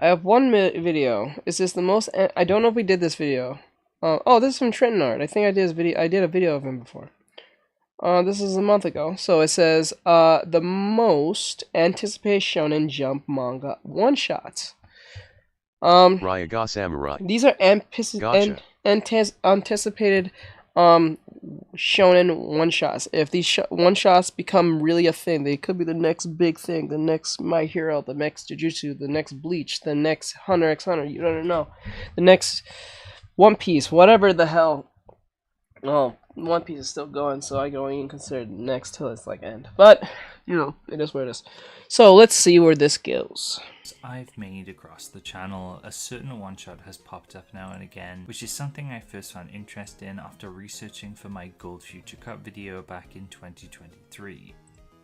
I have one video. Is this the most? I don't know if we did this video. Oh, this is from Trenton Art. I think I did his video. I did a video of him before. This is a month ago. So it says the most anticipated Shonen Jump manga one-shots. Ryaga Samurai. These are Gotcha. anticipated shonen one-shots. If these one-shots become really a thing, they could be the next big thing, the next My Hero, the next Jujutsu, the next Bleach, the next Hunter x Hunter, you don't know, the next One Piece, whatever the hell. Well, One Piece is still going, so I don't even consider it next till it's like end. But, you know, it is what it is. So let's see where this goes. I've made across the channel, a certain one-shot has popped up now and again, which is something I first found interest in after researching for my Gold Future Cup video back in 2023.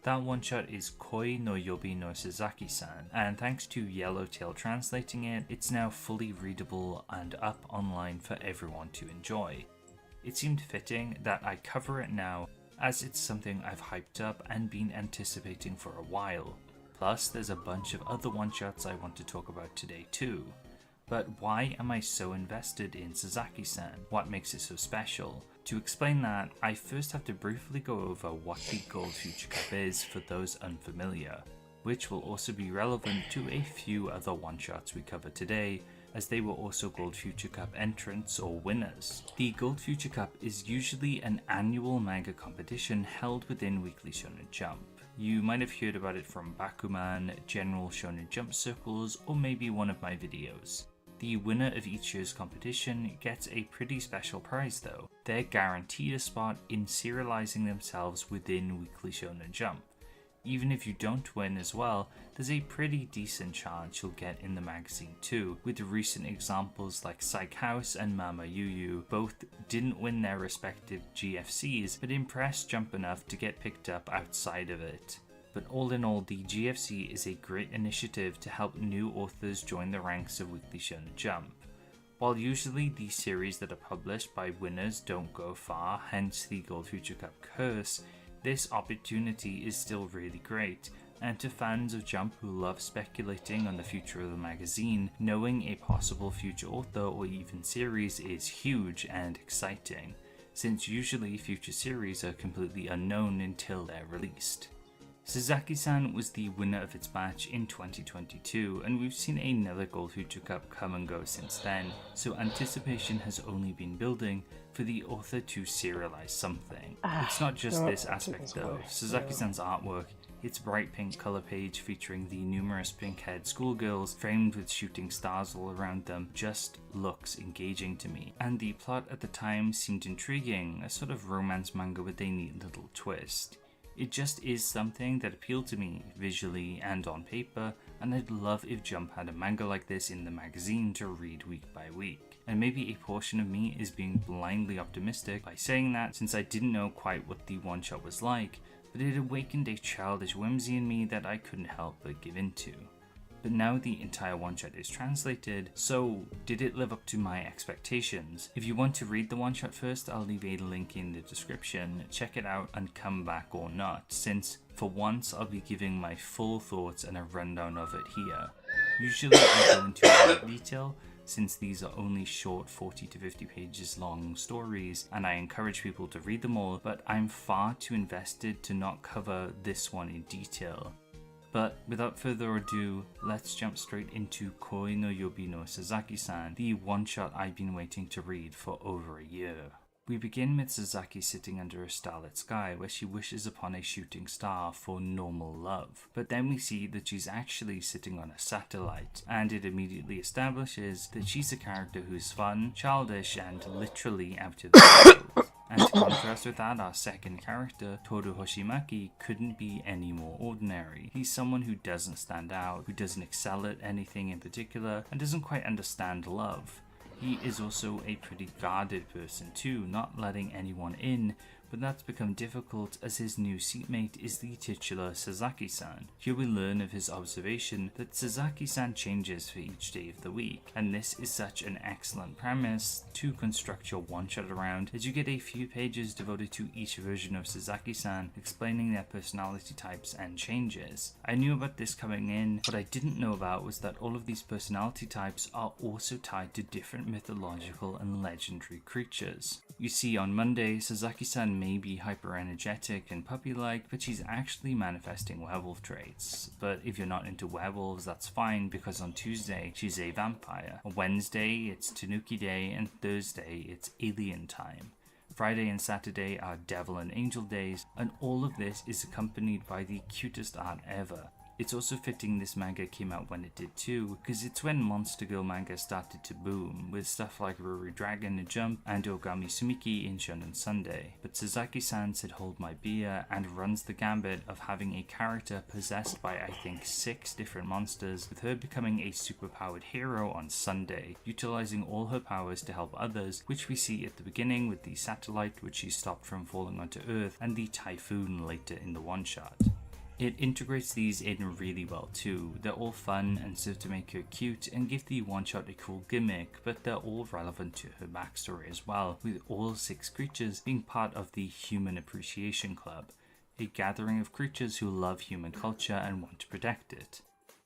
That one-shot is Koi no Yobi no Sasaki-san, and thanks to Yellowtail translating it, it's now fully readable and up online for everyone to enjoy. It seemed fitting that I cover it now, as it's something I've hyped up and been anticipating for a while. Plus, there's a bunch of other one-shots I want to talk about today too. But why am I so invested in Sasaki-san? What makes it so special? To explain that, I first have to briefly go over what the Gold Future Cup is for those unfamiliar, which will also be relevant to a few other one-shots we cover today, as they were also Gold Future Cup entrants or winners. The Gold Future Cup is usually an annual manga competition held within Weekly Shonen Jump. You might have heard about it from Bakuman, general Shonen Jump circles, or maybe one of my videos. The winner of each year's competition gets a pretty special prize though. They're guaranteed a spot in serializing themselves within Weekly Shonen Jump. Even if you don't win as well, there's a pretty decent chance you'll get in the magazine too, with recent examples like Psych House and Mama Yu both didn't win their respective GFCs, but impressed Jump enough to get picked up outside of it. But all in all, the GFC is a great initiative to help new authors join the ranks of Weekly Shonen Jump. While usually the series that are published by winners don't go far, hence the Gold Future Cup curse, this opportunity is still really great, and to fans of Jump who love speculating on the future of the magazine, knowing a possible future author or even series is huge and exciting, since usually future series are completely unknown until they're released. Sasaki-san was the winner of its batch in 2022, and we've seen another Gold Future Cup come and go since then, so anticipation has only been building for the author to serialize something. It's not just this aspect though. Sasaki-san's artwork, its bright pink color page featuring the numerous pink-haired schoolgirls framed with shooting stars all around them, just looks engaging to me. And the plot at the time seemed intriguing, a sort of romance manga with a neat little twist. It just is something that appealed to me, visually and on paper, and I'd love if Jump had a manga like this in the magazine to read week by week. And maybe a portion of me is being blindly optimistic by saying that, since I didn't know quite what the one-shot was like, but it awakened a childish whimsy in me that I couldn't help but give into. But now the entire one-shot is translated, so did it live up to my expectations? If you want to read the one-shot first, I'll leave a link in the description, check it out and come back or not, since for once I'll be giving my full thoughts and a rundown of it here. Usually I go into a lot of detail, since these are only short 40 to 50 pages long stories, and I encourage people to read them all, but I'm far too invested to not cover this one in detail. But without further ado, let's jump straight into Koi no Yobi no Sasaki-san, the one-shot I've been waiting to read for over a year. We begin with Sasaki sitting under a starlit sky where she wishes upon a shooting star for normal love. But then we see that she's actually sitting on a satellite, and it immediately establishes that she's a character who's fun, childish, and literally out of the world. And to contrast with that, our second character, Toru Hoshimaki, couldn't be any more ordinary. He's someone who doesn't stand out, who doesn't excel at anything in particular, and doesn't quite understand love. He is also a pretty guarded person too, not letting anyone in but that's become difficult as his new seatmate is the titular Sasaki-san. Here we learn of his observation that Sasaki-san changes for each day of the week, and this is such an excellent premise to construct your one-shot around, as you get a few pages devoted to each version of Sasaki-san, explaining their personality types and changes. I knew about this coming in. What I didn't know about was that all of these personality types are also tied to different mythological and legendary creatures. You see, on Monday, Sasaki-san may be hyper-energetic and puppy-like, but she's actually manifesting werewolf traits. But if you're not into werewolves, that's fine, because on Tuesday, she's a vampire. On Wednesday, it's Tanuki Day, and Thursday, it's Alien Time. Friday and Saturday are Devil and Angel days, and all of this is accompanied by the cutest art ever. It's also fitting this manga came out when it did too, because it's when Monster Girl manga started to boom, with stuff like Ruri Dragon in Jump and Ogami Sumiki in Shonen Sunday. But Sasaki-san said hold my beer and runs the gambit of having a character possessed by I think 6 different monsters, with her becoming a superpowered hero on Sunday, utilizing all her powers to help others, which we see at the beginning with the satellite which she stopped from falling onto Earth, and the typhoon later in the one-shot. It integrates these in really well too. They're all fun and serve to make her cute and give the one-shot a cool gimmick, but they're all relevant to her backstory as well, with all 6 creatures being part of the Human Appreciation Club, a gathering of creatures who love human culture and want to protect it.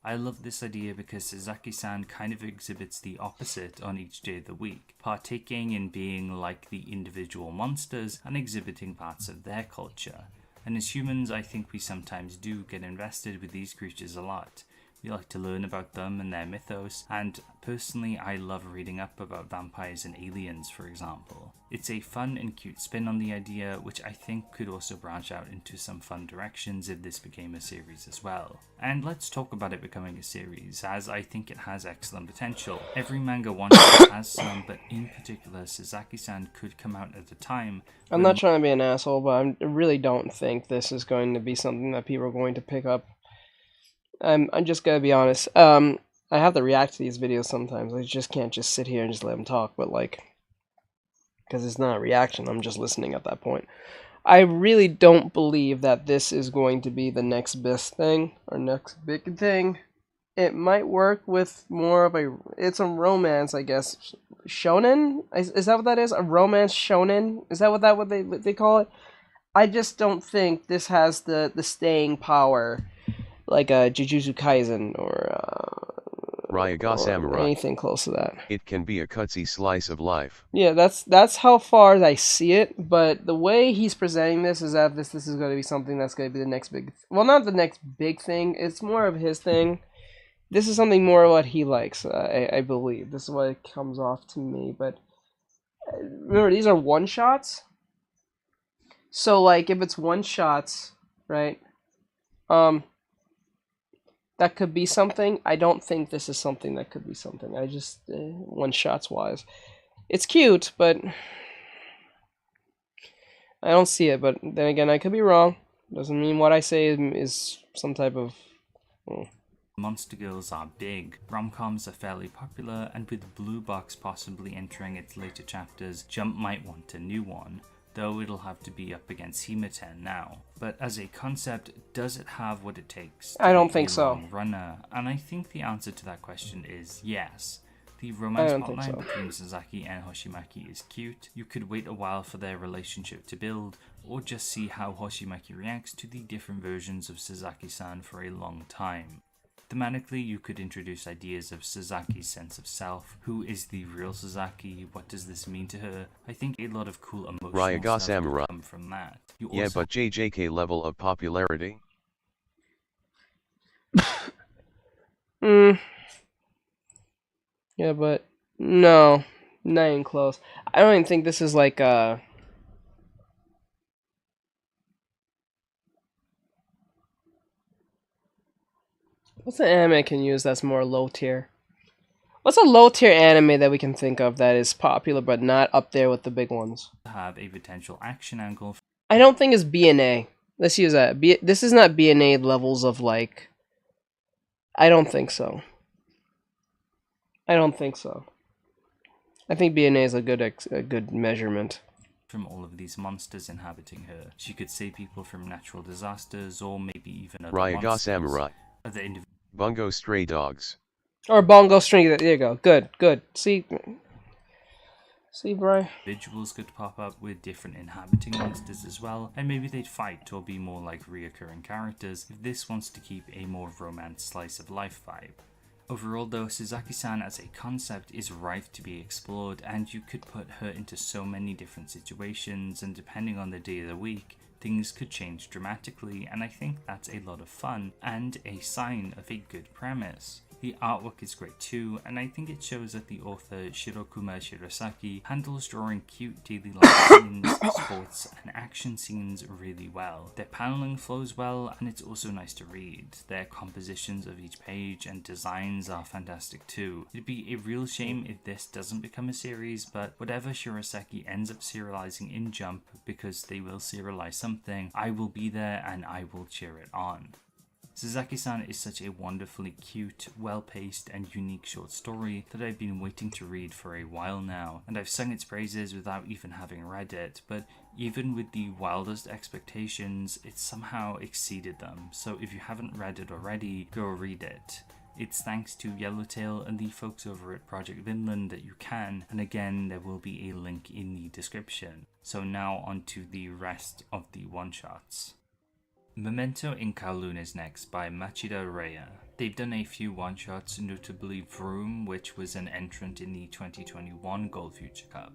I love this idea because Sasaki-san kind of exhibits the opposite on each day of the week, partaking in being like the individual monsters and exhibiting parts of their culture. And as humans, I think we sometimes do get invested with these creatures a lot. We like to learn about them and their mythos, and personally I love reading up about vampires and aliens, for example. It's a fun and cute spin on the idea, which I think could also branch out into some fun directions if this became a series as well. And let's talk about it becoming a series, as I think it has excellent potential. Every manga one-shot has some, but in particular Sasaki-san could come out at a time. I'm not trying to be an asshole, but I really don't think this is going to be something that people are going to pick up. I'm just gonna be honest. I have to react to these videos sometimes. I just can't just sit here and just let them talk, but like, because it's not a reaction, I'm just listening at that point. I really don't believe that this is going to be the next best thing or next big thing. It might work with more of it's a romance, I guess. Shonen? Is that what that is? A romance shonen? Is that what they call it? I just don't think this has the staying power like a Jujutsu Kaisen or Ryaga Samurai. Anything close to that. It can be a cutsy slice of life. Yeah, that's how far I see it, but the way he's presenting this is that this is going to be something that's going to be the next big... Well, not the next big thing, it's more of his thing. This is something more of what he likes, I believe. This is what it comes off to me, but... Remember, these are one-shots? So, like, if it's one-shots, right? That could be something. I don't think this is something that could be something. I just, one-shots wise. It's cute, but I don't see it. But then again, I could be wrong. Doesn't mean what I say is some type of... Monster Girls are big, rom-coms are fairly popular, and with Blue Box possibly entering its later chapters, Jump might want a new one, though it'll have to be up against Himeten now. But as a concept, does it have what it takes to I don't be think a so. long runner? And I think the answer to that question is yes. The romance plotline between Sasaki and Hoshimaki is cute. You could wait a while for their relationship to build, or just see how Hoshimaki reacts to the different versions of Sasaki-san for a long time. Thematically, you could introduce ideas of Sasaki's sense of self. Who is the real Sasaki? What does this mean to her? I think a lot of cool emotional Ryaga stuff Samurai. could come from that. Yeah, but JJK level of popularity? Yeah, but no, not even close. I don't even think this is like what's an anime I can use that's more low tier? What's a low tier anime that we can think of that is popular but not up there with the big ones? Have a potential action angle. I don't think it's BNA. Let's use that. This is not BNA levels of like. I don't think so. I don't think so. I think BNA is a good measurement. from all of these monsters inhabiting her. She could save people from natural disasters or maybe even other Ryaga monsters. Samurai. Other Bungo Stray Dogs. Or bongo string. There you go. Good, good. See, Brian? individuals could pop up with different inhabiting monsters as well, and maybe they'd fight or be more like reoccurring characters if this wants to keep a more romance slice of life vibe. Overall though, Suzaki-san as a concept is rife to be explored, and you could put her into so many different situations, and depending on the day of the week, things could change dramatically, and I think that's a lot of fun and a sign of a good premise. The artwork is great too, and I think it shows that the author Shirokuma Shirasaki handles drawing cute daily life scenes, sports, and action scenes really well. Their paneling flows well, and it's also nice to read. Their compositions of each page and designs are fantastic too. It'd be a real shame if this doesn't become a series, but whatever Shirasaki ends up serializing in Jump, because they will serialize something, I will be there and I will cheer it on. Suzaki-san is such a wonderfully cute, well-paced and unique short story that I've been waiting to read for a while now, and I've sung its praises without even having read it, but even with the wildest expectations, it somehow exceeded them, so if you haven't read it already, go read it. It's thanks to Yellowtail and the folks over at Project Vinland that you can, and again there will be a link in the description. So now on to the rest of the one-shots. Memento in Kowloon is next by Machida Raya. They've done a few one-shots, notably Vroom, which was an entrant in the 2021 Gold Future Cup.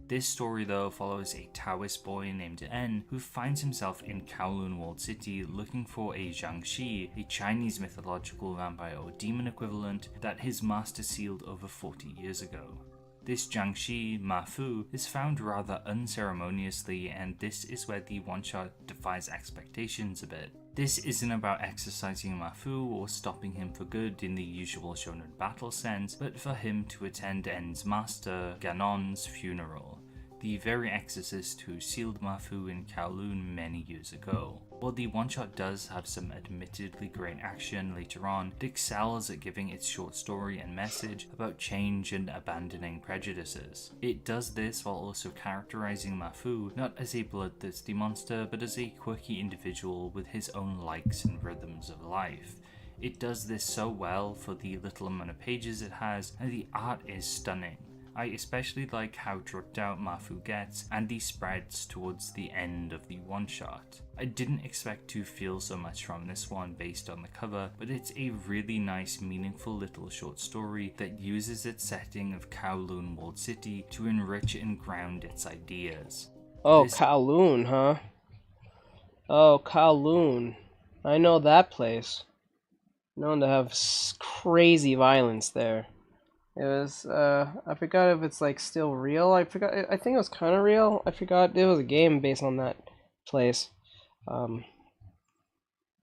This story though follows a Taoist boy named En who finds himself in Kowloon Walled City looking for a Jiangshi, a Chinese mythological vampire or demon equivalent that his master sealed over 40 years ago. This Jiangshi, Ma Fu, is found rather unceremoniously, and this is where the one-shot defies expectations a bit. This isn't about exercising Ma Fu or stopping him for good in the usual shonen battle sense, but for him to attend En's master, Ganon's funeral, the very exorcist who sealed Ma Fu in Kowloon many years ago. While the one-shot does have some admittedly great action later on, it excels at giving its short story and message about change and abandoning prejudices. It does this while also characterizing Ma Fu not as a bloodthirsty monster, but as a quirky individual with his own likes and rhythms of life. It does this so well for the little amount of pages it has, and the art is stunning. I especially like how drugged out Ma Fu gets and the spreads towards the end of the one-shot. I didn't expect to feel so much from this one based on the cover, but it's a really nice, meaningful little short story that uses its setting of Kowloon Walled City to enrich and ground its ideas. Oh, Kowloon, huh? Oh, Kowloon. I know that place. Known to have crazy violence there. It was, I forgot if it's, like, still real. I think it was kind of real. I forgot it was a game based on that place.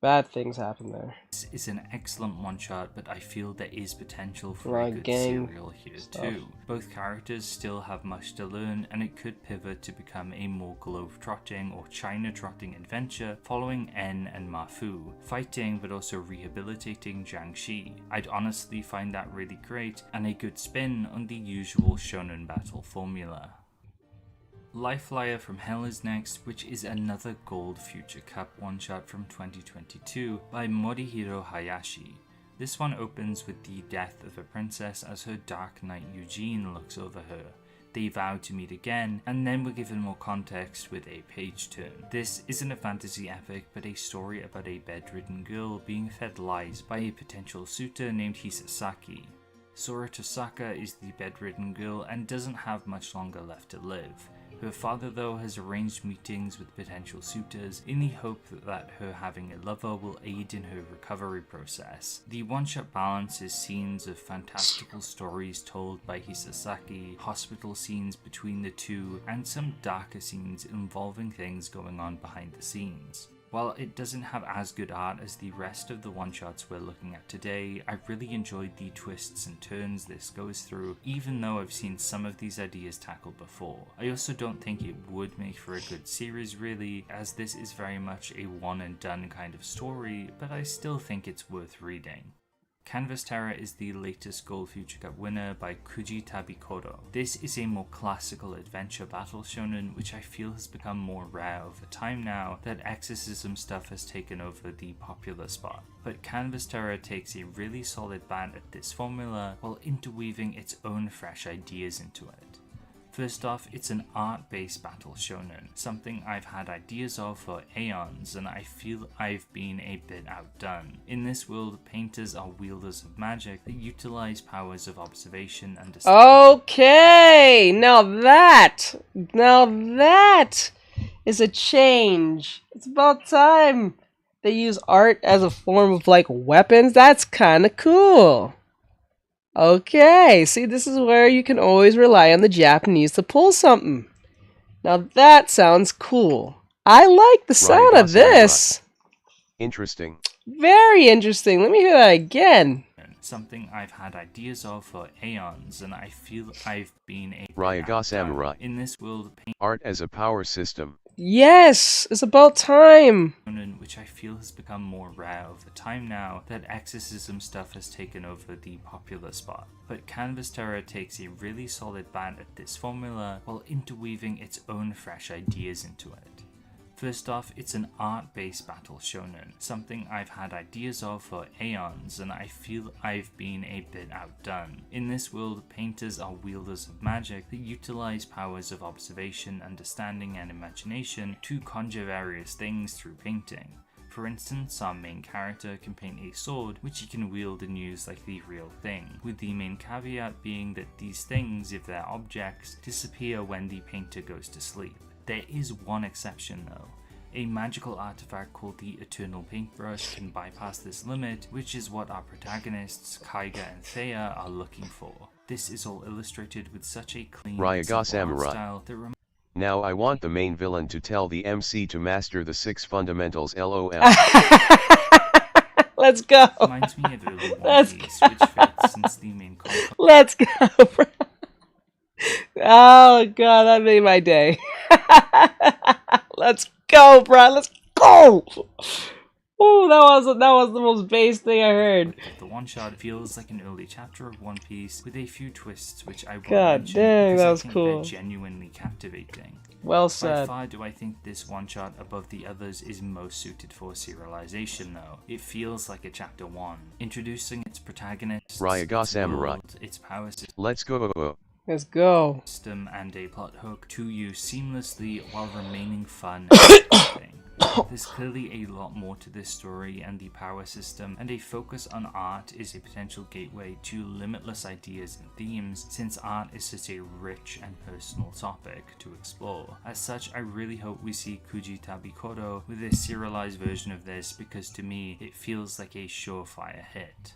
Bad things happen there. This is an excellent one-shot, but I feel there is potential for a good gang serial here stuff. too. Both characters still have much to learn, and it could pivot to become a more globe-trotting or China-trotting adventure following En and Ma Fu, fighting but also rehabilitating Jiangshi. I'd honestly find that really great, and a good spin on the usual shonen battle formula. Life Flyer from Hell is next, which is another Gold Future Cup one-shot from 2022 by Morihiro Hayashi. This one opens with the death of a princess as her Dark Knight Eugene looks over her. They vow to meet again, and then we're given more context with a page turn. This isn't a fantasy epic, but a story about a bedridden girl being fed lies by a potential suitor named Hisasaki. Sora Tosaka is the bedridden girl and doesn't have much longer left to live. Her father though has arranged meetings with potential suitors in the hope that her having a lover will aid in her recovery process. The one-shot balances scenes of fantastical stories told by Hisasaki, hospital scenes between the two, and some darker scenes involving things going on behind the scenes. While it doesn't have as good art as the rest of the one-shots we're looking at today, I really enjoyed the twists and turns this goes through, even though I've seen some of these ideas tackled before. I also don't think it would make for a good series really, as this is very much a one and done kind of story, but I still think it's worth reading. Canvas Terror is the latest Gold Future Cup winner by Kuji Tabikodo. This is a more classical adventure battle shonen which I feel has become more rare over time now that exorcism stuff has taken over the popular spot. But Canvas Terror takes a really solid bat at this formula while interweaving its own fresh ideas into it. First off, it's an art-based battle shonen, something I've had ideas of for aeons and I feel I've been a bit outdone. In this world, painters are wielders of magic that utilize powers of observation and Okay, now that is a change. It's about time they use art as a form of like weapons. That's kind of cool. Okay, see, this is where you can always rely on the Japanese to pull something. Now that sounds cool. I like the sound of this. Interesting. Very interesting. Let me hear that again. Something I've had ideas of for aeons and I feel I've been a Ryaga Samurai. In this world, Art as a power system. Yes, it's about time. Which I feel has become more rare over time now that exorcism stuff has taken over the popular spot. But Canvas Terror takes a really solid bat at this formula while interweaving its own fresh ideas into it. First off, it's an art-based battle shonen, something I've had ideas of for aeons and I feel I've been a bit outdone. In this world, painters are wielders of magic that utilize powers of observation, understanding and imagination to conjure various things through painting. For instance, our main character can paint a sword which he can wield and use like the real thing, with the main caveat being that these things, if they're objects, disappear when the painter goes to sleep. There is one exception though. A magical artifact called the Eternal Paintbrush can bypass this limit, which is what our protagonists, Kaiga and Thea, are looking for. This is all illustrated with such a clean Ryaga Samurai. style that Now I want the main villain to tell the MC to master the 6 fundamentals LOL. Let's go. reminds me of early One Piece, which fits since the main conflict. Let's go, bro. Oh god, that made my day. Let's go, bro. Let's go. Oh, that was the most base thing I heard. The one-shot feels like an early chapter of One Piece with a few twists which I won't God mention dang, because that I was think cool. they're genuinely captivating. Well By said. far do I think this one-shot above the others is most suited for serialization though. It feels like a chapter 1, introducing its protagonists, Ryaga its Samurai. world, its power Let's go. Let's go. system and a plot hook to use seamlessly while remaining fun and interesting. There's clearly a lot more to this story and the power system, and a focus on art is a potential gateway to limitless ideas and themes, since art is such a rich and personal topic to explore. As such, I really hope we see Kuji Tabikodo with a serialized version of this, because to me, it feels like a surefire hit.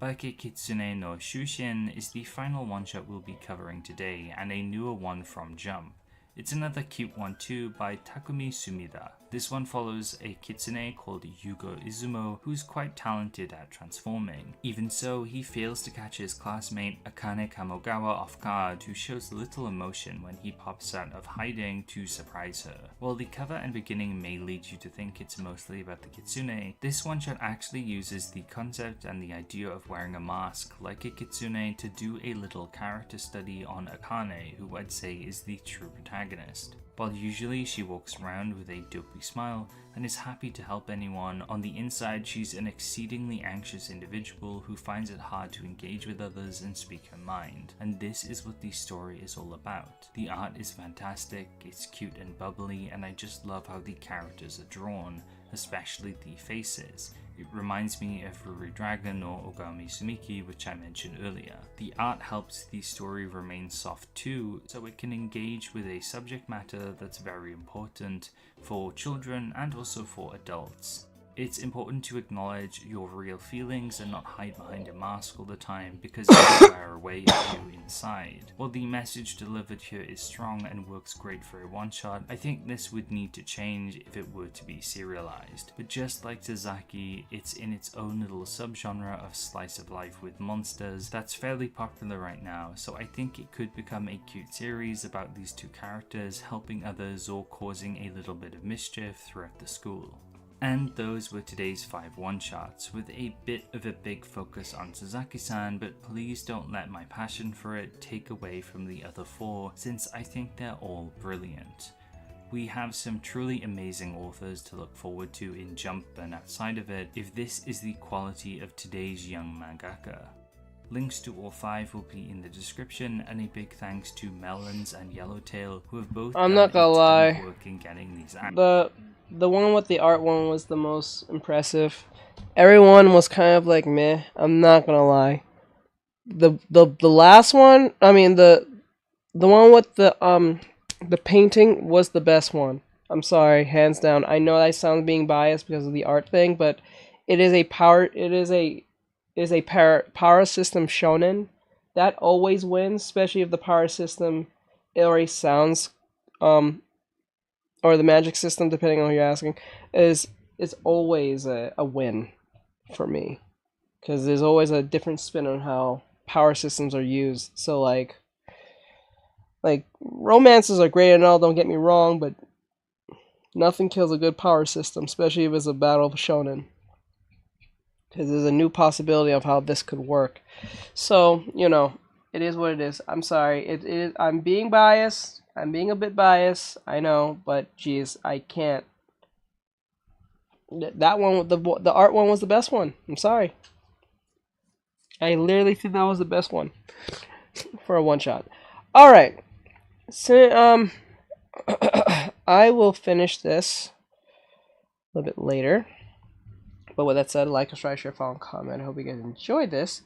Baike Kitsune no Shushin is the final one-shot we'll be covering today, and a newer one from Jump. It's another cute one too by Takumi Sumida. This one follows a kitsune called Yugo Izumo who's quite talented at transforming. Even so, he fails to catch his classmate Akane Kamogawa off guard, who shows little emotion when he pops out of hiding to surprise her. While the cover and beginning may lead you to think it's mostly about the kitsune, this one shot actually uses the concept and the idea of wearing a mask like a kitsune to do a little character study on Akane, who I'd say is the true protagonist. While usually she walks around with a dopey smile and is happy to help anyone, on the inside she's an exceedingly anxious individual who finds it hard to engage with others and speak her mind. And this is what the story is all about. The art is fantastic, it's cute and bubbly, and I just love how the characters are drawn, especially the faces. It reminds me of Ruri Dragon or Ogami Sumiki, which I mentioned earlier. The art helps the story remain soft too, so it can engage with a subject matter that's very important for children and also for adults. It's important to acknowledge your real feelings and not hide behind a mask all the time, because they wear away at you inside. While the message delivered here is strong and works great for a one-shot, I think this would need to change if it were to be serialized. But just like Tazaki, it's in its own little subgenre of slice of life with monsters that's fairly popular right now, so I think it could become a cute series about these two characters helping others or causing a little bit of mischief throughout the school. And those were today's 5 one-shots, with a bit of a big focus on Sasaki-san, but please don't let my passion for it take away from the other 4, since I think they're all brilliant. We have some truly amazing authors to look forward to in Jump and outside of it, if this is the quality of today's young mangaka. Links to all 5 will be in the description, and a big thanks to Melons and Yellowtail, who have both I'm done not gonna a ton lie. of work in getting these out. The one with the art one was the most impressive. Everyone was kind of like meh. I'm not gonna lie. The last one, I mean the one with the painting was the best one. I'm sorry, hands down. I know I sound being biased because of the art thing, but it is a power system shonen that always wins, especially if the power system already sounds or the magic system, depending on who you're asking, is always a win for me, because there's always a different spin on how power systems are used. So like romances are great and all, don't get me wrong, but nothing kills a good power system, especially if it's a battle of shonen, because there's a new possibility of how this could work. So it is what it is. I'm sorry. I'm being biased. I'm being a bit biased, I know, but geez, I can't. That one, the art one was the best one. I'm sorry. I literally think that was the best one for a one-shot. All right, so I will finish this a little bit later. But with that said, like, subscribe, share, follow, and comment. I hope you guys enjoyed this.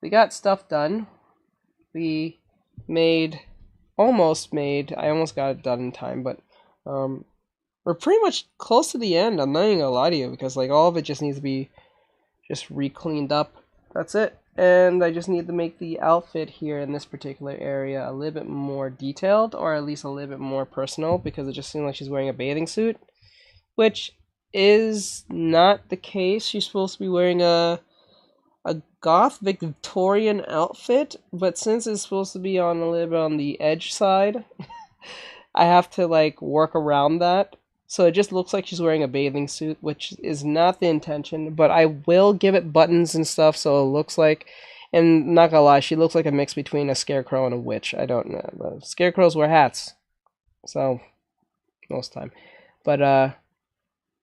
We got stuff done. We almost got it done in time, but we're pretty much close to the end. I'm not even gonna lie to you, because like all of it just needs to be just re-cleaned up. That's it. And I just need to make the outfit here in this particular area a little bit more detailed, or at least a little bit more personal, because it just seems like she's wearing a bathing suit, which is not the case. She's supposed to be wearing a goth Victorian outfit, but since it's supposed to be on a little bit on the edge side, I have to like work around that. So it just looks like she's wearing a bathing suit, which is not the intention, but I will give it buttons and stuff so it looks like, and not gonna lie, she looks like a mix between a scarecrow and a witch. I don't know, but scarecrows wear hats, so most time. But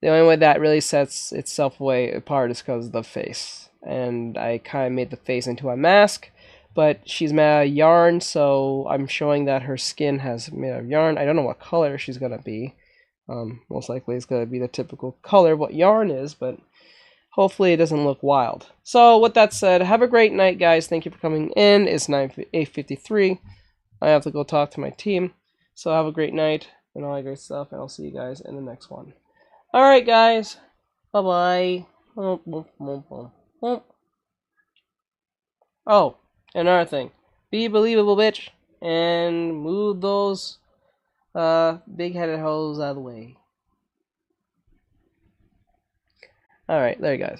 the only way that really sets itself apart is because of the face. And I kind of made the face into a mask, but she's made out of yarn, so I'm showing that her skin has made out of yarn. I don't know what color she's going to be. Most likely it's going to be the typical color of what yarn is, but hopefully it doesn't look wild. So with that said, have a great night, guys. Thank you for coming in. It's 8:53. I have to go talk to my team. So have a great night and all that great stuff, and I'll see you guys in the next one. Alright, guys. Bye-bye. Oh, another thing. Be believable, bitch. And move those big-headed hoes out of the way. Alright, there you guys.